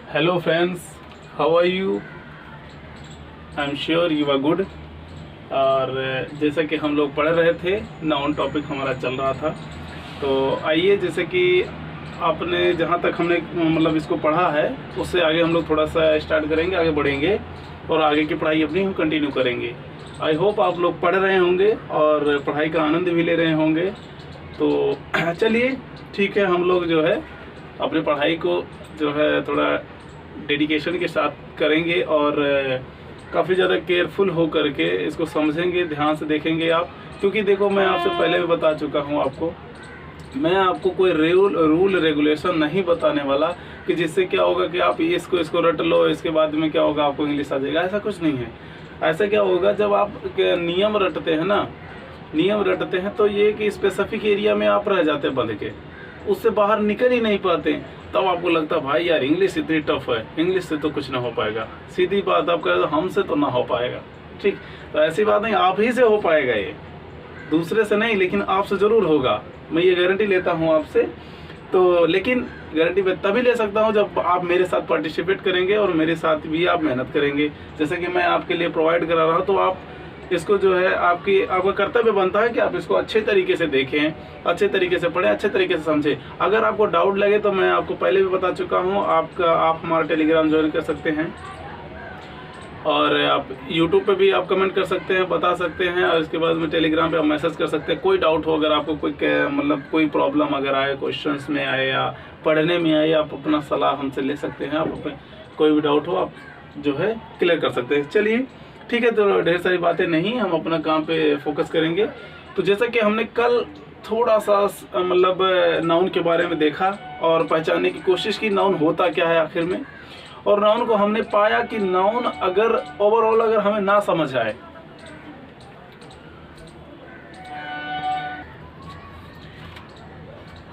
Hello friends, how are you? I am sure you are good. और जैसे कि हम लोग पढ़ रहे थे, नाउन टॉपिक हमारा चल रहा था। तो आइए, जैसे कि आपने जहाँ तक हमने मतलब इसको पढ़ा है उससे आगे हम लोग थोड़ा सा स्टार्ट करेंगे, आगे बढ़ेंगे और आगे की पढ़ाई अपनी हम कंटिन्यू करेंगे। आई होप आप लोग पढ़ रहे होंगे और पढ़ाई का आनंद भी ले रहे होंगे। तो चलिए ठीक है, हम लोग जो है अपनी पढ़ाई को जो है थोड़ा डेडिकेशन के साथ करेंगे और काफ़ी ज़्यादा केयरफुल हो करके इसको समझेंगे, ध्यान से देखेंगे आप। क्योंकि देखो, मैं आपसे पहले भी बता चुका हूँ आपको, मैं आपको कोई रूल रेगुलेशन नहीं बताने वाला कि जिससे क्या होगा कि आप इसको रट लो, इसके बाद में क्या होगा आपको इंग्लिश आ जाएगा। ऐसा कुछ नहीं है। ऐसा क्या होगा, जब आप नियम रटते हैं ना, नियम रटते हैं तो ये कि स्पेसिफिक एरिया में आप रह जाते बंद के, उससे बाहर निकल ही नहीं पाते। तब आपको लगता है भाई यार इंग्लिश इतनी टफ है, इंग्लिश से तो कुछ ना हो पाएगा। सीधी बात, आप कह दो हमसे तो ना हो पाएगा। ठीक, तो ऐसी बात नहीं, आप ही से हो पाएगा, ये दूसरे से नहीं, लेकिन आपसे ज़रूर होगा। मैं ये गारंटी लेता हूँ आपसे। तो लेकिन गारंटी मैं तभी ले सकता हूँ जब आप मेरे साथ पार्टिसिपेट करेंगे और मेरे साथ भी आप मेहनत करेंगे। जैसे कि मैं आपके लिए प्रोवाइड करा रहा हूँ, तो आप इसको जो है आपका कर्तव्य बनता है कि आप इसको अच्छे तरीके से देखें, अच्छे तरीके से पढ़ें, अच्छे तरीके से समझें। अगर आपको डाउट लगे तो मैं आपको पहले भी बता चुका हूँ, आप हमारा टेलीग्राम ज्वाइन कर सकते हैं और आप यूट्यूब पे भी आप कमेंट कर सकते हैं, बता सकते हैं। और इसके बाद में टेलीग्राम पे आप मैसेज कर सकते हैं। कोई डाउट हो, अगर आपको कोई प्रॉब्लम अगर आए, क्वेश्चंस में आए या पढ़ने में आए, आप अपना सलाह हमसे ले सकते हैं। आप अपने कोई भी डाउट हो आप जो है क्लियर कर सकते हैं। चलिए ठीक है, तो ढेर सारी बातें नहीं, हम अपना काम पे फोकस करेंगे। तो जैसा कि हमने कल थोड़ा सा मतलब नाउन के बारे में देखा और पहचानने की कोशिश की, नाउन होता क्या है आखिर में। और नाउन को हमने पाया कि नाउन अगर ओवरऑल अगर हमें ना समझ आए,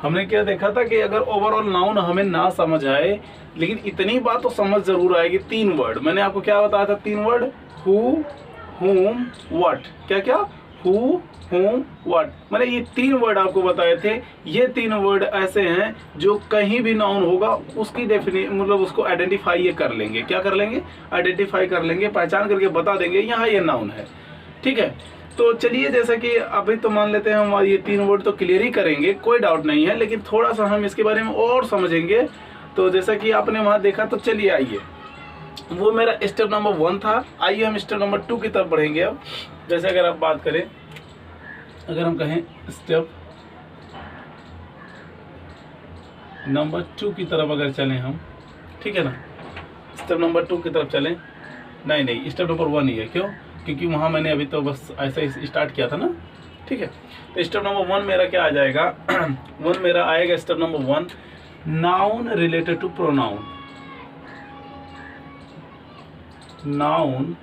हमने क्या देखा था कि अगर ओवरऑल नाउन हमें ना समझ आए, लेकिन इतनी बात तो समझ जरूर आएगी। 3 वर्ड मैंने आपको क्या बताया था, 3 वर्ड, हु, हुम, व्हाट। क्या क्या, हु, हुम, व्हाट। मैंने ये 3 वर्ड आपको बताए थे। ये 3 वर्ड ऐसे हैं जो कहीं भी नाउन होगा उसकी मतलब उसको आइडेंटिफाई ये कर लेंगे। क्या कर लेंगे? आइडेंटिफाई कर लेंगे, पहचान करके बता देंगे यहाँ ये नाउन है। ठीक है, तो चलिए, जैसे कि अभी तो मान लेते हैं हम ये 3 वर्ड तो क्लियर ही करेंगे, कोई डाउट नहीं है, लेकिन थोड़ा सा हम इसके बारे में और समझेंगे। तो जैसा कि आपने वहाँ देखा, तो चलिए आइए, वो मेरा स्टेप नंबर 1 था। आइए हम स्टेप नंबर 2 की तरफ बढ़ेंगे। अब जैसे अगर आप बात करें, अगर हम कहें स्टेप नंबर 2 की तरफ अगर चलें हम, ठीक है ना, स्टेप नंबर 2 की तरफ चलें। नहीं, स्टेप नंबर 1 ही है। क्यों? क्योंकि वहाँ मैंने अभी तो बस ऐसा ही स्टार्ट किया था ना। ठीक है, तो स्टेप नंबर 1 मेरा क्या आ जाएगा? 1 मेरा आएगा, step number 1, noun related to pronoun. Noun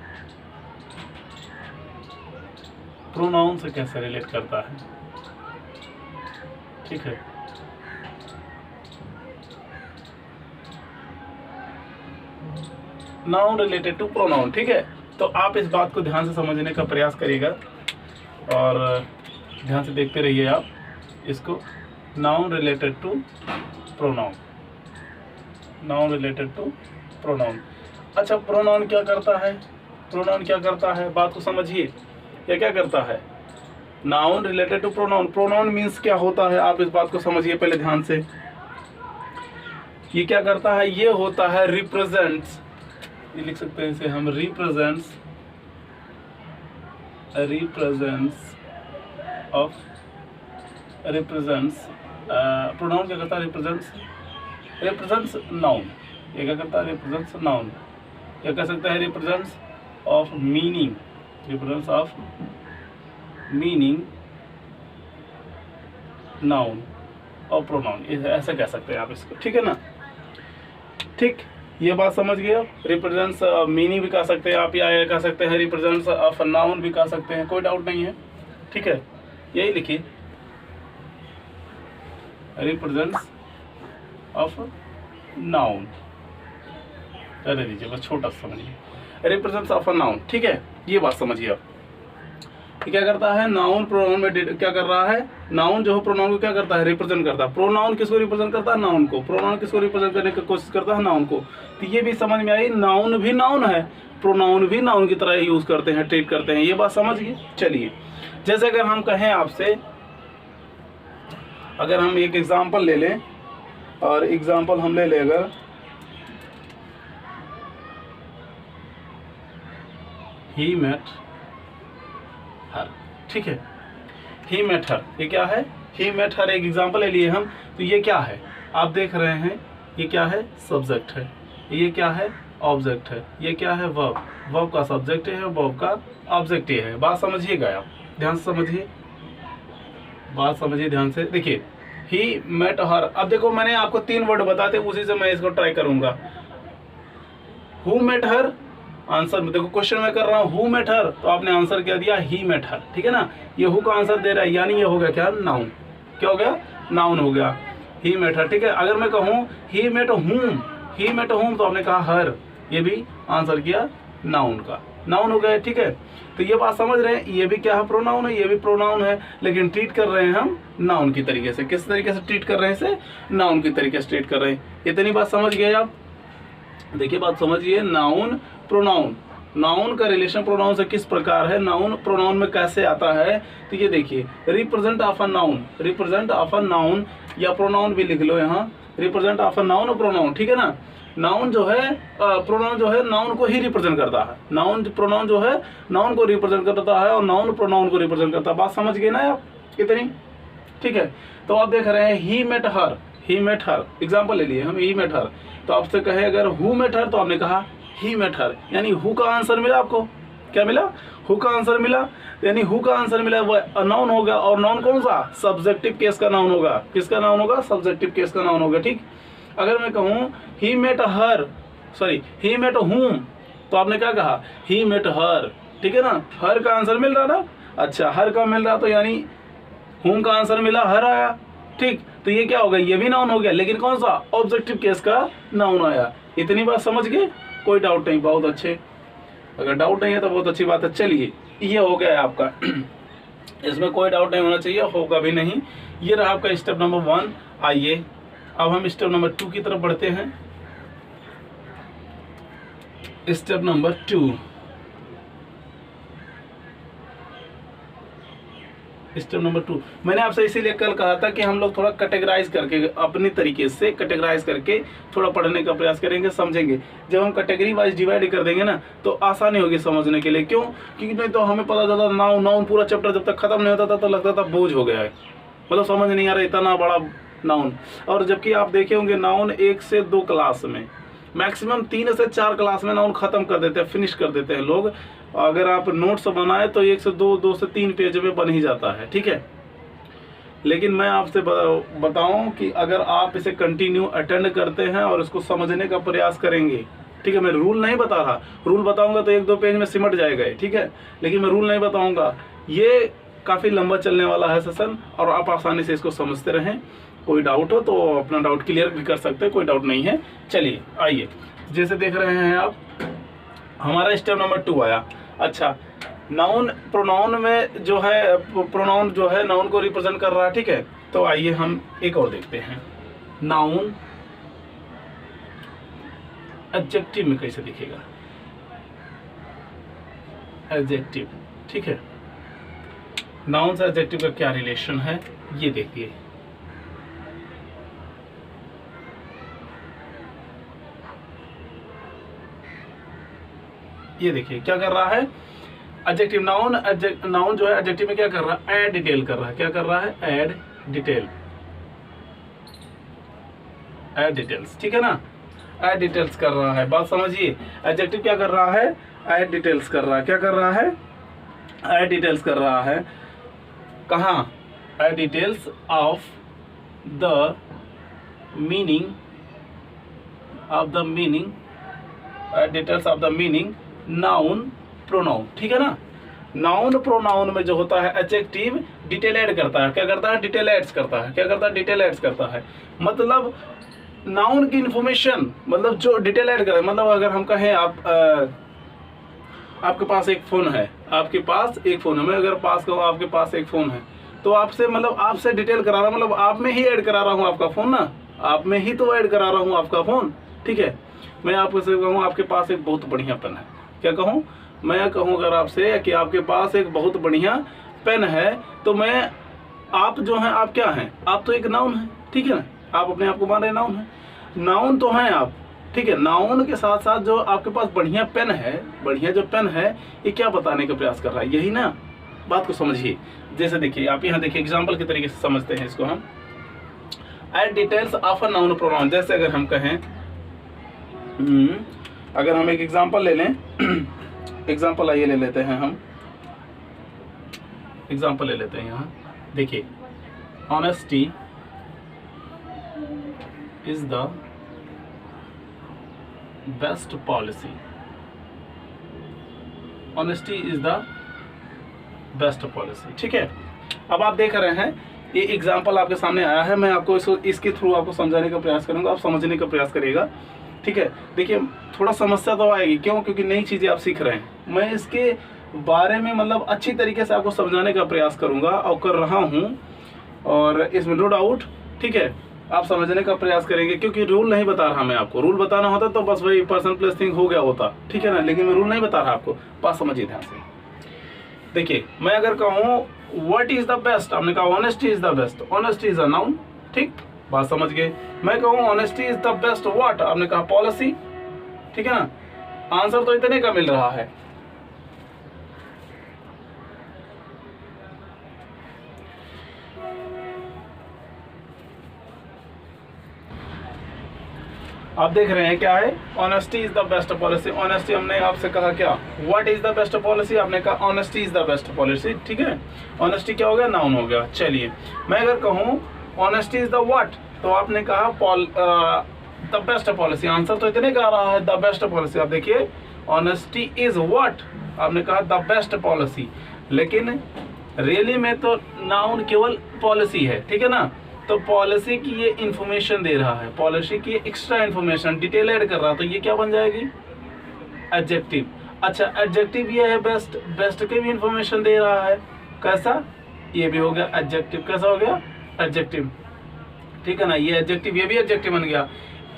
pronoun से कैसे रिलेट करता है। ठीक है, नाउन रिलेटेड टू प्रोनाउन। ठीक है, तो आप इस बात को ध्यान से समझने का प्रयास करिएगा और ध्यान से देखते रहिए आप इसको। Noun related to pronoun, noun related to pronoun. अच्छा, प्रोनाउन क्या करता है? प्रोनाउन क्या करता है, बात को समझिए। ये क्या करता है? Noun related to pronoun. Pronoun means क्या होता है, आप इस बात को समझिए पहले ध्यान से। ये क्या करता है? ये होता है रिप्रेजेंट्स, ये लिख सकते हैं इसे हम, रिप्रेजेंट्स ऑफ, रिप्रेजेंट्स। प्रोनाउन क्या करता है? Represents noun. ये क्या करता है? Represents noun. या कह सकता है represents of meaning, represents of meaning noun और प्रोनाउन, ऐसा कह सकते हैं आप इसको। ठीक है ना? ठीक, ये बात समझ गए आप। रिप्रेजेंट्स मीनिंग भी कह सकते हैं आप, या कह सकते हैं रिप्रेजेंट्स ऑफ नाउन भी कह सकते हैं, कोई डाउट नहीं है। ठीक है, यही लिखिए, रिप्रेजेंट्स ऑफ नाउन। रहने दीजिए, बस छोटा सा समझिए, रिप्रेजेंट्स ऑफ अ नाउन। ठीक है, ये बात समझिए आप। ये क्या करता है, नाउन प्रोनाउन में क्या कर रहा है, नाउन जो है प्रोनाउन को क्या करता है, रिप्रेजेंट करता है। प्रोनाउन किसको रिप्रेजेंट करता है, नाउन को। प्रोनाउन किसको रिप्रेजेंट करने की कोशिश करता है, नाउन को। तो ये भी समझ में आई, नाउन भी नाउन है, प्रोनाउन भी नाउन की तरह यूज करते हैं, ट्रीट करते हैं। ये बात समझ गए। चलिए, जैसे अगर हम कहें आपसे, अगर हम एक एग्जाम्पल ले लें, और एग्जाम्पल हम ले लें अगर ही मेट हर, ठीक है, ही मेट हर, ये क्या है, ही मेट हर एक एग्जाम्पल ले लिए हम। तो ये क्या है, आप देख रहे हैं, ये क्या है, सब्जेक्ट है, ये क्या है, ऑब्जेक्ट है, ये क्या है, वर्ब, वर्ब का सब्जेक्ट है, वर्ब का ऑब्जेक्ट है। बात समझिएगा आप, ध्यान से समझिए, बात समझिए ध्यान से। देखिए, ही मेट हर, अब देखो मैंने आपको 3 वर्ड बताते, उसी से मैं इसको ट्राई करूंगा। हु मेट हर, आंसर में देखो, क्वेश्चन में कर रहा हूँ हु मेट हर, तो आपने आंसर क्या दिया, ही मेट हर, ठीक है ना। ये हु का आंसर दे रहा है, यानी ये हो गया क्या, नाउन। क्या हो गया, नाउन हो गया, ही मेट हर, ठीक है। अगर मैं कहूँ he met whom, he met whom, तो आपने कहा हर, ये भी आंसर किया नाउन का, नाउन हो गया, ठीक है। तो ये बात समझ रहे हैं, ये भी क्या है, प्रोनाउन है, ये भी प्रोनाउन है, लेकिन ट्रीट कर रहे हैं हम नाउन की तरीके से। किस तरीके से ट्रीट कर रहे हैं इसे, नाउन की तरीके से ट्रीट कर रहे हैं। इतनी बात समझ गए आप। देखिए बात समझिए, नाउन प्रोनाउन, नाउन का रिलेशन प्रोनाउन से किस प्रकार है, नाउन प्रोनाउन में कैसे आता है। तो ये देखिए, represent of a noun, represent of a noun, या प्रोनाउन भी लिख लो यहाँ, रिप्रेजेंट ऑफ अ नाउन और प्रोनाउन, ठीक है ना। नाउन जो है, प्रोनाउन जो है नाउन को ही रिप्रेजेंट करता है, नाउन प्रोनाउन जो है नाउन को रिप्रेजेंट करता है, और नाउन प्रोनाउन को रिप्रेजेंट करता है। बात समझ गए ना आप इतनी, ठीक है। तो आप देख रहे हैं he met her, he met her, example ले लिए हम, ही मेट हर। तो आपसे कहे अगर हु मेट हर, तो आपने कहा ही मेट हर, यानी हु का आंसर मिला आपको, क्या मिला, हु का आंसर मिला, यानी हु का आंसर मिला, वह नाउन होगा। और नाउन कौन सा, सब्जेक्टिव केस का नाउन होगा। किसका नाउन होगा, सब्जेक्टिव केस का नाउन होगा, ठीक। अगर मैं कहूँ he met her, sorry he met whom, तो आपने क्या कहा, ही मेट हर, ठीक है ना। हर का आंसर मिल रहा ना, अच्छा हर का मिल रहा, तो यानी हूम का आंसर मिला, हर आया, ठीक। तो ये क्या हो गया, ये भी नाउन हो गया, लेकिन कौन सा, ऑब्जेक्टिव केस का नाउन आया। इतनी बात समझ गए, कोई डाउट नहीं, बहुत अच्छे। अगर डाउट नहीं है तो बहुत अच्छी बात है। चलिए, ये हो गया आपका, इसमें कोई डाउट नहीं होना चाहिए, होगा भी नहीं। ये रहा आपका स्टेप नंबर 1। आइए अब हम स्टेप नंबर 2 की तरफ बढ़ते हैं। स्टेप नंबर 2, स्टेप नंबर 2 मैंने आपसे इसीलिए कल कहा था कि हम लोग थोड़ा कैटेगराइज करके, अपनी तरीके से कैटेगराइज करके थोड़ा पढ़ने का प्रयास करेंगे, समझेंगे। जब हम कैटेगरी वाइज डिवाइड कर देंगे ना, तो आसानी होगी समझने के लिए। क्यों, क्योंकि नहीं तो हमें पता चलता नाउन, नाउन पूरा चैप्टर जब तक खत्म नहीं होता था तो लगता था बोझ हो गया है, मतलब समझ नहीं आ रहा इतना बड़ा नाउन। और जबकि आप देखे होंगे नाउन 1 से 2 क्लास में, मैक्सिमम 3 से 4 क्लास में नाउन खत्म कर देते हैं, फिनिश कर देते हैं लोग। अगर आप नोट्स बनाए तो 1 से 2, 2 से 3 पेज में बन ही जाता है, ठीक है। लेकिन मैं आपसे बताऊं कि अगर आप इसे कंटिन्यू अटेंड करते हैं और इसको समझने का प्रयास करेंगे, ठीक है। मैं रूल नहीं बता रहा, रूल बताऊंगा तो 1-2 पेज में सिमट जाएगा, ठीक है। लेकिन मैं रूल नहीं बताऊंगा, ये काफ़ी लंबा चलने वाला है सेशन, और आप आसानी से इसको समझते रहें। कोई डाउट हो तो अपना डाउट क्लियर भी कर सकते हैं, कोई डाउट नहीं है। चलिए आइए, जैसे देख रहे हैं आप, हमारा स्टेप नंबर 2 आया। अच्छा, नाउन प्रोनाउन में जो है, प्रोनाउन जो है नाउन को रिप्रेजेंट कर रहा है, ठीक है। तो आइए हम एक और देखते हैं, नाउन एडजेक्टिव में कैसे दिखेगा, एडजेक्टिव, ठीक है। नाउन से एडजेक्टिव का क्या रिलेशन है, ये देखिए। ये देखिए क्या कर रहा है, एडजेक्टिव, नाउन जो है एडजेक्टिव में क्या कर रहा है, ऐड डिटेल कर रहा है। क्या कर रहा है, ऐड डिटेल, ऐड डिटेल्स, ठीक है ना, ऐड डिटेल्स कर रहा है। बात समझिए, एडजेक्टिव क्या कर रहा है, ऐड डिटेल्स कर रहा है। क्या कर रहा है, ऐड डिटेल्स कर रहा है। कहाँ, add details of the meaning, of the meaning, add details of the meaning noun pronoun, ठीक है ना। नाउन प्रोनाउन में जो होता है एडजेक्टिव डिटेल ऐड करता है। क्या करता है, डिटेल एड्स करता है। क्या करता है, डिटेल एड्स करता है। मतलब नाउन की इंफॉर्मेशन, मतलब जो डिटेल ऐड करे, मतलब अगर हम कहें आपके पास एक फ़ोन है, आपके पास एक फ़ोन है, मैं अगर पास कहूँ आपके पास एक फ़ोन है, तो आपसे मतलब आपसे डिटेल करा रहा हूँ, मतलब आप में ही ऐड करा रहा हूँ आपका फ़ोन ना, आप में ही तो ऐड करा रहा हूँ आपका फ़ोन, ठीक है। मैं आपको से कहूँ आपके पास एक बहुत बढ़िया पेन है, क्या कहूँ, मैं कहूँ अगर आपसे कि आपके पास एक बहुत बढ़िया पेन है, तो मैं आप जो हैं आप क्या हैं, आप तो एक नाउन है, ठीक है ना, आप अपने आप को मान रहे नाउन है, नाउन तो हैं आप, ठीक है। नाउन के साथ साथ जो आपके पास बढ़िया पेन है, बढ़िया जो पेन है, ये क्या बताने का प्रयास कर रहा है, यही ना, बात को समझिए। जैसे देखिए आप यहाँ देखिए एग्जाम्पल के तरीके से समझते हैं इसको हम। Add details of a noun pronoun, जैसे अगर हम कहें, अगर हम एक एग्जाम्पल ले लें, एग्जाम्पल आइए ले लेते हैं हम, एग्जाम्पल ले लेते हैं यहाँ, देखिए honesty is the best policy, honesty is the best policy, ठीक है। अब आप देख रहे हैं ये एग्जाम्पल आपके सामने आया है, मैं आपको इसके थ्रू आपको समझाने का प्रयास करूंगा, आप समझने का प्रयास करिएगा, ठीक है। देखिए थोड़ा समस्या तो आएगी, क्यों, क्योंकि नई चीज़ें आप सीख रहे हैं, मैं इसके बारे में मतलब अच्छी तरीके से आपको समझाने का प्रयास करूंगा और कर रहा हूं, और इसमें नो डाउट, ठीक है, आप समझने का प्रयास करेंगे, क्योंकि रूल नहीं बता रहा मैं आपको, रूल बताना होता तो बस वही पर्सन प्लस थिंग हो गया होता, ठीक है ना, लेकिन मैं रूल नहीं बता रहा आपको, बात समझिए ध्यान से। देखिए मैं अगर कहूँ व्हाट इज द बेस्ट, आपने कहा honesty is the best, honesty is a noun, ठीक, बात समझ गए। मैं कहूँ honesty is the best what, आपने कहा पॉलिसी, ठीक है ना, आंसर तो इतने का मिल रहा है। आप देख रहे हैं क्या है, honesty is the best policy, honesty हमने आपसे कहा क्या, what is the best policy, आपने कहा honesty is the best policy, ठीक है। ऑनेस्टी क्या हो गया, नाउन हो गया। चलिए मैं अगर कहूँ ऑनेस्टी इज द व्हाट, तो आपने कहा द बेस्ट पॉलिसी, आंसर तो इतने का आ रहा है, द बेस्ट पॉलिसी। आप देखिए ऑनेस्टी इज व्हाट, आपने कहा द बेस्ट पॉलिसी, लेकिन रियली में तो नाउन केवल पॉलिसी है, ठीक है ना, तो पॉलिसी की ये इंफॉर्मेशन दे रहा है, पॉलिसी की एक्स्ट्रा इंफॉर्मेशन डिटेल ऐड कर रहा है, तो ये क्या बन जाएगी, एडजेक्टिव। अच्छा एडजेक्टिव ये है बेस्ट, बेस्ट के भी इंफॉर्मेशन दे रहा है, कैसा, ये भी हो गया एडजेक्टिव, कैसा हो गया, एडजेक्टिव, ठीक है ना, ये एडजेक्टिव, ये भी एडजेक्टिव बन गया।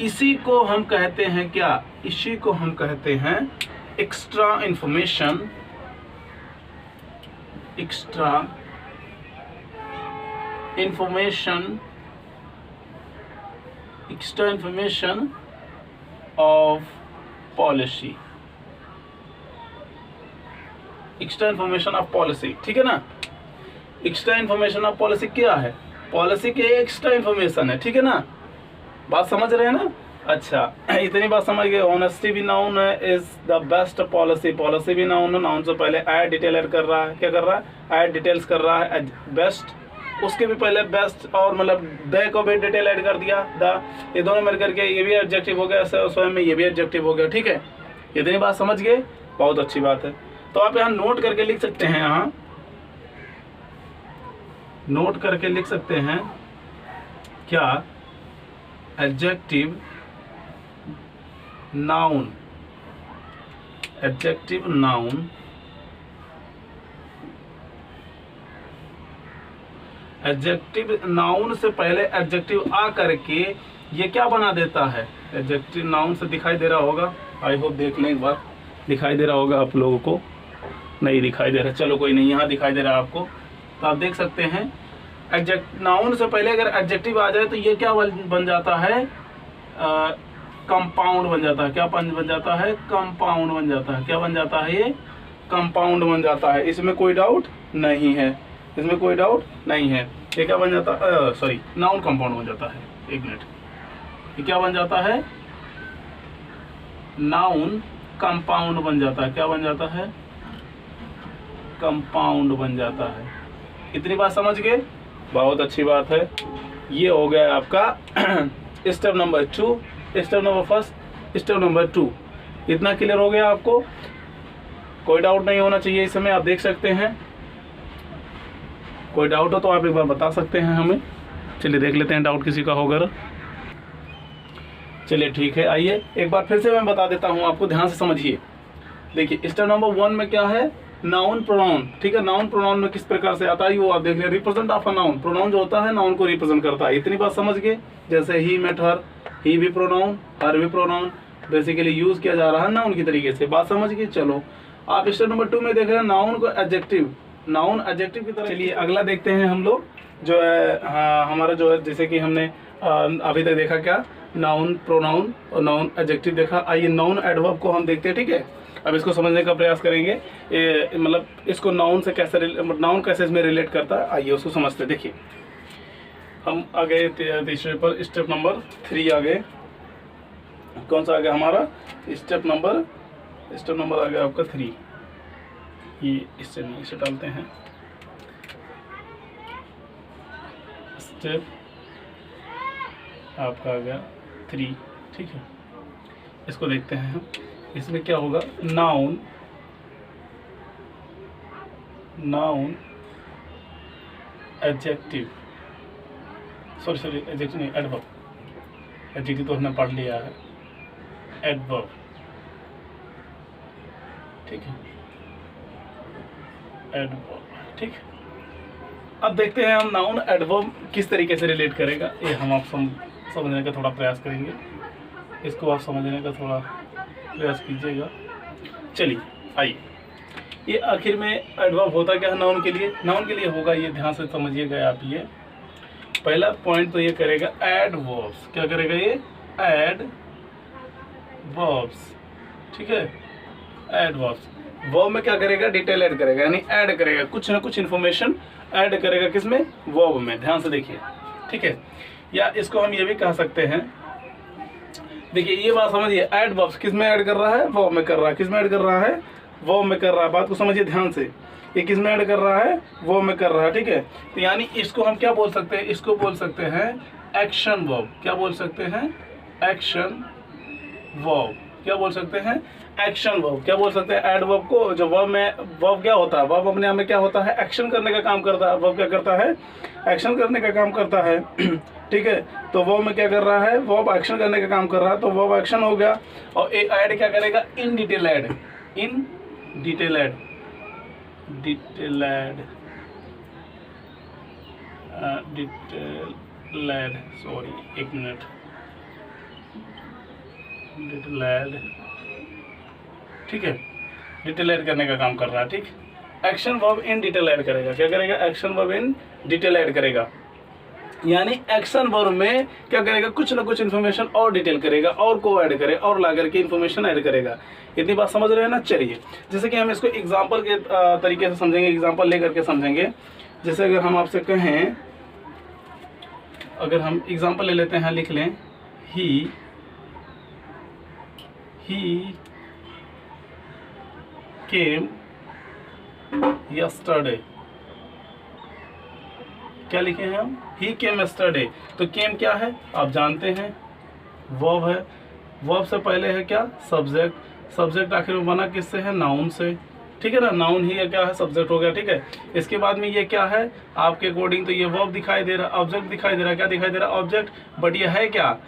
इसी को हम कहते हैं क्या, इसी को हम कहते हैं extra information, extra information, extra information of policy, extra information of policy, ठीक है ना। एक्स्ट्रा इंफॉर्मेशन ऑफ पॉलिसी क्या है, पॉलिसी के एक्स्ट्रा इंफॉर्मेशन है, ठीक है ना, बात समझ रहे हैं ना। अच्छा इतनी बात समझ गए, ऑनेस्टी भी नाउन है, is the best policy, policy भी नाउन है, नाउन से पहले ऐड डिटेल ऐड कर रहा है, क्या कर रहा है, ऐड डिटेल्स कर रहा है, बेस्ट, उसके भी पहले बेस्ट और मतलब द को भी डिटेल ऐड कर दिया, द, ये दोनों मिल करके ये भी एडजेक्टिव हो गया, स्वयं में ये भी एडजेक्टिव हो गया, ठीक है। इतनी बात समझ गए, बहुत अच्छी बात है। तो आप यहाँ नोट करके लिख सकते हैं, यहाँ नोट करके लिख सकते हैं क्या, adjective noun, adjective noun, adjective noun से पहले एडजेक्टिव आ करके ये क्या बना देता है, एडजेक्टिव नाउन से दिखाई दे रहा होगा, आई होप देख लें एक बार, दिखाई दे रहा होगा आप लोगों को, नहीं दिखाई दे रहा, चलो कोई नहीं, यहाँ दिखाई दे रहा है आपको, तो आप देख सकते हैं एडजेक्ट नाउन से पहले अगर एडजेक्टिव आ जाए तो ये क्या बन जाता है, कंपाउंड बन जाता है, क्या बन जाता है, कंपाउंड बन जाता है, क्या बन जाता है, ये कंपाउंड बन जाता है, इसमें कोई डाउट नहीं है, इसमें कोई डाउट नहीं है। ये क्या बन जाता है, सॉरी नाउन कंपाउंड बन जाता है, एक मिनट, ये क्या बन जाता है, नाउन कंपाउंड बन जाता है, क्या बन जाता है, कंपाउंड बन जाता है। इतनी बात समझ गए, बहुत अच्छी बात है। ये हो गया आपका step number 2, step number first, step number 2, इतना क्लियर हो गया आपको, कोई डाउट नहीं होना चाहिए इस समय, आप देख सकते हैं, कोई डाउट हो तो आप एक बार बता सकते हैं हमें। चलिए देख लेते हैं डाउट किसी का होगा, चलिए ठीक है, आइए एक बार फिर से मैं बता देता हूं आपको, ध्यान से समझिए। देखिए स्टेप नंबर 1 में क्या है, नाउन प्रोनाउन, ठीक है। नाउन प्रोनाउन में किस प्रकार से आता है वो आप देख लें। Represent of a noun, pronoun जो होता है नाउन को रिप्रेजेंट करता है। इतनी बात समझ गए। जैसे ही मेट हर, ही भी प्रोनाउन, हर भी प्रोनाउन, बेसिकली यूज किया जा रहा है नाउन की तरीके से। बात समझ गए। चलो आप स्टेप नंबर 2 में देख रहे हैं नाउन को एडजेक्टिव, नाउन एडजेक्टिव की तरह। चलिए अगला देखते हैं हम लोग जो है हमारा जो है, जैसे कि हमने अभी तक देखा क्या, नाउन प्रोनाउन और नाउन एडजेक्टिव देखा। आइए नाउन एडवर्ब को हम देखते हैं, ठीक है। अब इसको समझने का प्रयास करेंगे, मतलब इसको नाउन से कैसे, नाउन कैसे इसमें रिलेट करता है, आइए उसको समझते। देखिए हम आ गए तीसरे पर, स्टेप नंबर 3 आ गए। कौन सा आ गया हमारा स्टेप नंबर आ गया आपका 3। ये इससे नहीं, इसे डालते हैं स्टेप आपका आ गया 3, ठीक है। इसको देखते हैं हम। इसमें क्या होगा, नाउन एडजेक्टिव, सॉरी एडजेक्टिव नहीं, एडवर्ब। एडजेक्टिव तो हमने पढ़ लिया है, एडवर्ब, ठीक है, एडवर्ब, ठीक है। अब देखते हैं हम नाउन एडवर्ब किस तरीके से रिलेट करेगा, ये हम आप समझने का थोड़ा प्रयास करेंगे। इसको आप समझने का थोड़ा प्रयास कीजिएगा। चलिए आइए, ये आखिर में एडवर्ब होता क्या है नाउन के लिए? नाउन के लिए होगा, ये ध्यान से समझिएगा आप। ये पहला पॉइंट तो ये करेगा एडवर्ब्स। क्या करेगा ये? एडवर्ब्स, ठीक है। एडवर्ब्स वर्ब में क्या करेगा? डिटेल ऐड करेगा, यानी ऐड करेगा, कुछ ना कुछ इन्फॉर्मेशन ऐड करेगा। किसमें? वर्ब में। ध्यान से देखिए, ठीक है। या इसको हम ये भी कह सकते हैं, देखिए ये बात समझिए, एडवर्ब्स किस में ऐड कर रहा है? वर्ब में कर रहा है। किस में ऐड कर रहा है? वर्ब में कर रहा है। बात को समझिए ध्यान से, ये किस में ऐड कर रहा है? वर्ब में कर रहा है, ठीक है। तो यानी इसको हम क्या बोल सकते हैं? इसको बोल सकते हैं एक्शन वर्ब। क्या बोल सकते हैं? Action verb. क्या बोल सकते हैं? Action verb. क्या बोल सकते हैं? एडवर्ब को, जो वर्ब में, वर्ब क्या होता है? वर्ब अपने आप में क्या होता है? एक्शन करने का काम करता है। वर्ब क्या करता है? एक्शन करने का काम करता है, ठीक है। तो वर्ब में क्या कर रहा है? वर्ब एक्शन करने का काम कर रहा है, तो वर्ब एक्शन हो गया। और ऐड क्या करेगा? In detail add, in detail add, detail add, detail add, sorry एक मिनट, डिटेल ऐड, ठीक है। डिटेल ऐड करने का काम कर रहा है, ठीक। Action verb in detail add करेगा। क्या करेगा? Action verb in detail add करेगा, यानी एक्शन वर्ब में क्या करेगा? कुछ ना कुछ इन्फॉर्मेशन और डिटेल करेगा, और को ऐड करे, और ला करके इन्फॉर्मेशन ऐड करेगा। इतनी बात समझ रहे हैं ना? चलिए, जैसे कि हम इसको एग्जाम्पल के तरीके से समझेंगे, एग्जाम्पल लेकर के समझेंगे। जैसे अगर हम आपसे कहें, अगर हम एग्जाम्पल ले लेते हैं, लिख लें, ही केम यस्टरडे। क्या लिखे हैं हम? ही केम यस्टरडे। तो केम क्या है? आप जानते हैं, वर्ब है। वर्ब से पहले है क्या? सब्जेक्ट। सब्जेक्ट आखिर में बना किससे है? नाउन से, ठीक है ना। नाउन ही क्या है? सब्जेक्ट हो गया, ठीक है। इसके बाद में ये क्या है? आपके अकॉर्डिंग तो ये वर्ब दिखाई दे रहा है, ऑब्जेक्ट दिखाई दे रहा है। क्या दिखाई दे रहा है? ऑब्जेक्ट। बट ये है क्या?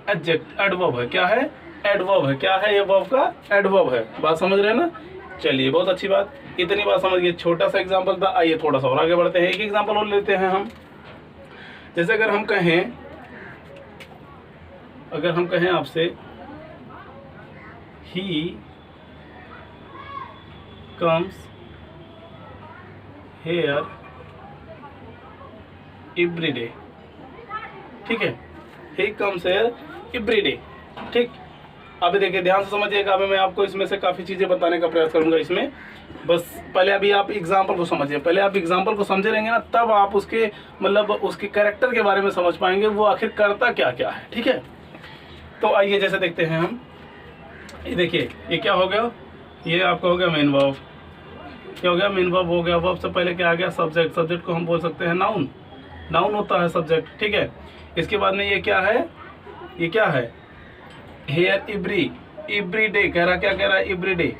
एडजेक्ट, एडवर्ब है। क्या है? एडवर्ब है। क्या है? ये वर्ब का एडवर्ब है। बात समझ रहे हैं ना? चलिए, बहुत अच्छी बात। इतनी बात समझ गए। छोटा सा एग्जांपल था। आइए थोड़ा सा और आगे बढ़ते हैं। एक एग्जांपल और लेते हैं हम। जैसे अगर हम कहें आपसे, ही कम्स हेयर एवरी डे, ठीक है। ही कम्स हेयर एवरी डे, ठीक। अभी देखिए, ध्यान से समझिएगा। अभी मैं आपको इसमें से काफ़ी चीज़ें बताने का प्रयास करूंगा इसमें। बस पहले अभी आप एग्जाम्पल को समझिए। पहले आप एग्जाम्पल को समझे रहेंगे ना, तब आप उसके मतलब उसके कैरेक्टर के बारे में समझ पाएंगे, वो आखिर करता क्या क्या है, ठीक है। तो आइए जैसे देखते हैं हम। ये देखिए, ये क्या हो गया? ये आपका हो गया मेन वर्ब। क्या हो गया? मेन वर्ब हो गया। वर्ब से पहले क्या आ गया? सब्जेक्ट। सब्जेक्ट को हम बोल सकते हैं नाउन। नाउन होता है सब्जेक्ट, ठीक है। इसके बाद में ये क्या है? ये क्या है? हेयर एवरी डे कह रहा। क्या कह रहा है? Every day.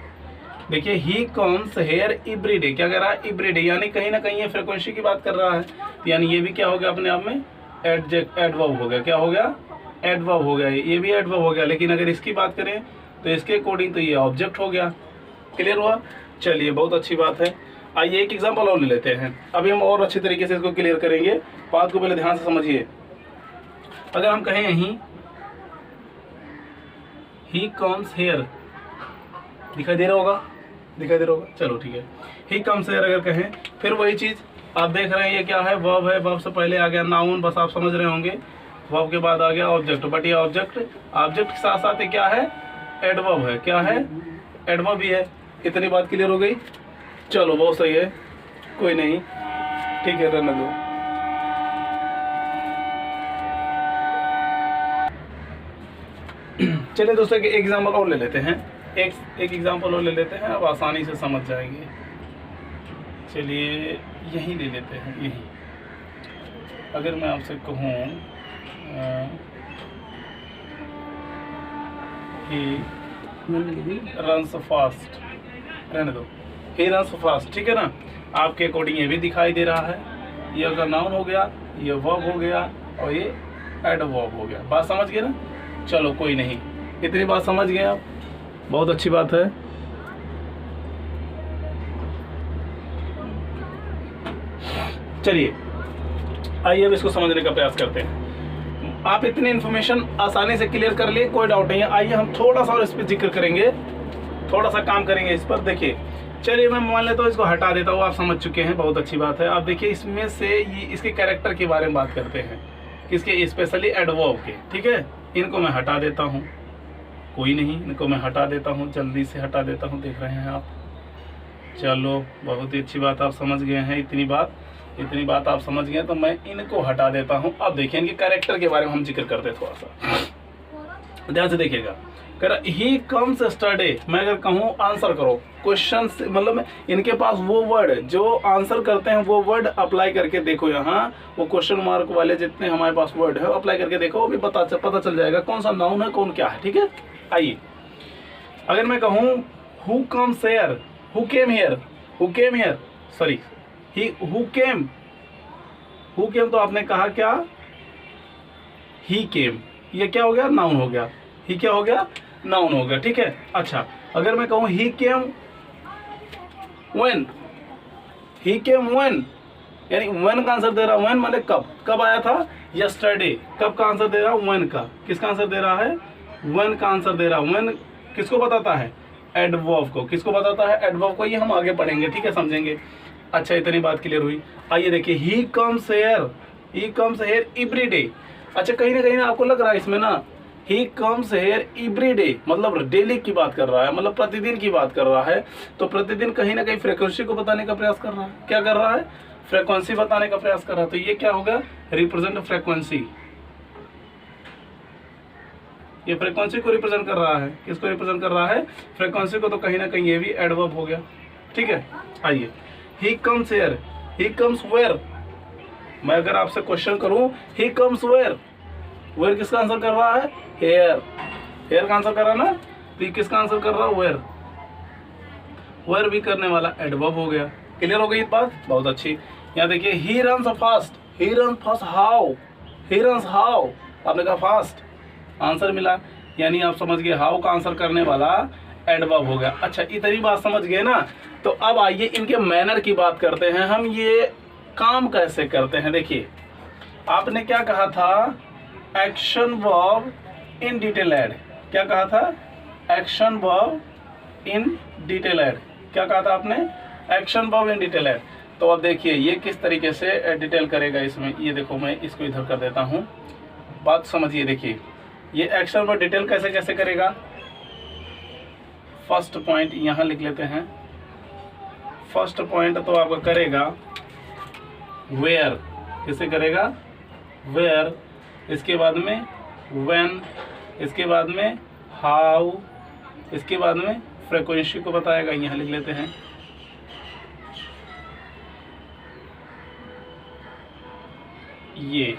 देखिए, he comes here every day. क्या कह रहा है? एवरी डे, यानी कहीं ना कहीं ये फ्रीक्वेंसी की बात कर रहा है। तो यानी ये भी क्या हो गया अपने आप में? एडवर्ब हो गया। क्या हो गया? एडवर्ब हो गया। ये भी एडवर्ब हो गया। लेकिन अगर इसकी बात करें तो इसके अकॉर्डिंग तो ये ऑब्जेक्ट हो गया। क्लियर हुआ? चलिए बहुत अच्छी बात है। आइए एक एग्जांपल और ले लेते हैं, अभी हम और अच्छे तरीके से इसको क्लियर करेंगे। बात को पहले ध्यान से समझिए। अगर हम कहें ही कम्स हेयर, दिखाई दे रहा होगा, दिखाई दे रहा होगा, चलो ठीक है। ही कम्स हेयर अगर कहें, फिर वही चीज़ आप देख रहे हैं, ये क्या है, वर्ब है। वर्ब से पहले आ गया नाउन, बस आप समझ रहे होंगे। वर्ब के बाद आ गया ऑब्जेक्ट, बट ये ऑब्जेक्ट के साथ साथ ये क्या है, एडवर्ब है। क्या है, एडवर्ब भी है। इतनी बात क्लियर हो गई। चलो बहुत सही है, कोई नहीं, ठीक है, रहने दो। चलिए दोस्तों एक एग्जाम्पल और ले लेते हैं, एक एग्जाम्पल और ले लेते हैं, अब आसानी से समझ जाएंगे। चलिए यही ले लेते हैं, यही। अगर मैं आपसे कहूँ ही रन्स फास्ट, रहने दो, ही रन्स फास्ट, ठीक है ना। आपके अकॉर्डिंग ये भी दिखाई दे रहा है, ये अगर नाउन हो गया, ये वर्ब हो गया और ये एडवर्ब हो गया। बात समझ गए ना। चलो कोई नहीं, इतनी बात समझ गए आप, बहुत अच्छी बात है। चलिए आइए अब इसको समझने का प्रयास करते हैं। आप इतनी इन्फॉर्मेशन आसानी से क्लियर कर लिए, कोई डाउट नहीं है। आइए हम थोड़ा सा और इस पर जिक्र करेंगे, थोड़ा सा काम करेंगे इस पर। देखिए चलिए मैं मान लेता हूँ, इसको हटा देता हूँ, आप समझ चुके हैं, बहुत अच्छी बात है। आप देखिए इसमें से ये इसके कैरेक्टर के बारे में बात करते हैं, किसके, स्पेशली एडवर्ब के, ठीक है। इनको मैं हटा देता हूँ, कोई नहीं, इनको मैं हटा देता हूँ, जल्दी से हटा देता हूँ, देख रहे हैं आप। चलो बहुत ही अच्छी बात, आप समझ गए हैं। इतनी बात आप समझ गए, तो मैं इनको हटा देता हूँ। अब देखिए इनके कैरेक्टर के बारे में हम जिक्र करते हैं थोड़ा सा, ध्यान से देखिएगा। ही कम्स स्टरडे, मैं अगर कहूँ आंसर करो, क्वेश्चन मतलब इनके पास वो वर्ड जो आंसर करते हैं, वो वर्ड अप्लाई करके देखो। यहाँ वो क्वेश्चन मार्क वाले जितने हमारे पास वर्ड है अप्लाई करके देखो, वो भी पता चल जाएगा कौन सा नाउन है, कौन क्या है, ठीक है। आइए अगर मैं कहूँ who comes here, who came here, sorry, who came, तो आपने कहा क्या, ही केम, ये क्या हो गया, नाउन हो गया। ही क्या हो गया, नाउन हो गया, ठीक है। अच्छा अगर मैं कहूँ ही केम व्हेन, यानी व्हेन का आंसर दे रहा, व्हेन माने कब आया था, यस्टरडे, कब का आंसर दे रहा हूँ, व्हेन का। किसका आंसर दे रहा है, व्हेन का आंसर दे रहा हूँ। व्हेन किसको बताता है, एडवर्ब को। किसको बताता है, एडवर्ब को। ये हम आगे पढ़ेंगे, ठीक है, समझेंगे। अच्छा इतनी बात क्लियर हुई। आइए देखिए he comes here every day. अच्छा कहीं ना कहीं आपको लग रहा है इसमें ना, ही कम्स हेयर एवरी डे मतलब डेली की बात कर रहा है, मतलब प्रतिदिन की बात कर रहा है। तो प्रतिदिन कहीं ना कहीं फ्रीक्वेंसी को बताने का प्रयास कर रहा है। क्या कर रहा है, फ्रीक्वेंसी बताने का प्रयास कर रहा है। तो ये क्या होगा, रिप्रेजेंट फ्रीक्वेंसी, ये फ्रीक्वेंसी को रिप्रेजेंट कर रहा है। किसको रिप्रेजेंट कर रहा है, फ्रीक्वेंसी को। तो कहीं ना कहीं ये भी एडवर्ब हो गया, ठीक है। आइए he comes here, he comes where. मैं अगर आपसे क्वेश्चन करूं ही कम्स वेयर, वेयर किसका आंसर कर रहा है, हेयर का आंसर कर रहा है ना। तो किसका आंसर कर रहा है, वेयर भी करने वाला एडवर्ब हो गया। क्लियर हो गई बात, बहुत अच्छी। यहाँ देखिए ही रन्स फास्ट, हाउ, आपने कहा फास्ट, आंसर मिला, यानी आप समझ गए हाउ का आंसर करने वाला एडवर्ब हो गया। अच्छा इतनी बात समझ गए ना। तो अब आइए इनके मैनर की बात करते हैं हम, ये काम कैसे करते हैं। देखिए आपने क्या कहा था, action verb in detail add. क्या कहा था, action verb in detail add. क्या कहा था आपने, action verb in detail add. तो अब देखिए ये किस तरीके से डिटेल करेगा इसमें। ये देखो मैं इसको इधर कर देता हूँ, बात समझिए। देखिए ये एक्शन वर्ब डिटेल कैसे कैसे करेगा। फर्स्ट पॉइंट यहाँ लिख लेते हैं। फर्स्ट पॉइंट तो आपका करेगा वेयर, किसे करेगा, वेयर। इसके बाद में व्हेन, इसके बाद में हाउ, इसके बाद में फ्रीक्वेंसी को बताएगा। यहाँ लिख लेते हैं ये,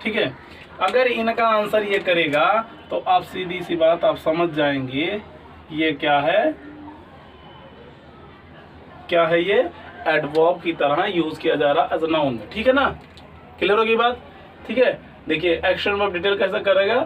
ठीक है। अगर इनका आंसर ये करेगा तो आप सीधी सी बात आप समझ जाएंगे ये क्या है, ये एडवर्ब की तरह यूज किया जा रहा एज नाउन में, ठीक है ना। क्लियर होगी बात, ठीक है। देखिए एक्शन वर्ब डिटेल कैसा करेगा,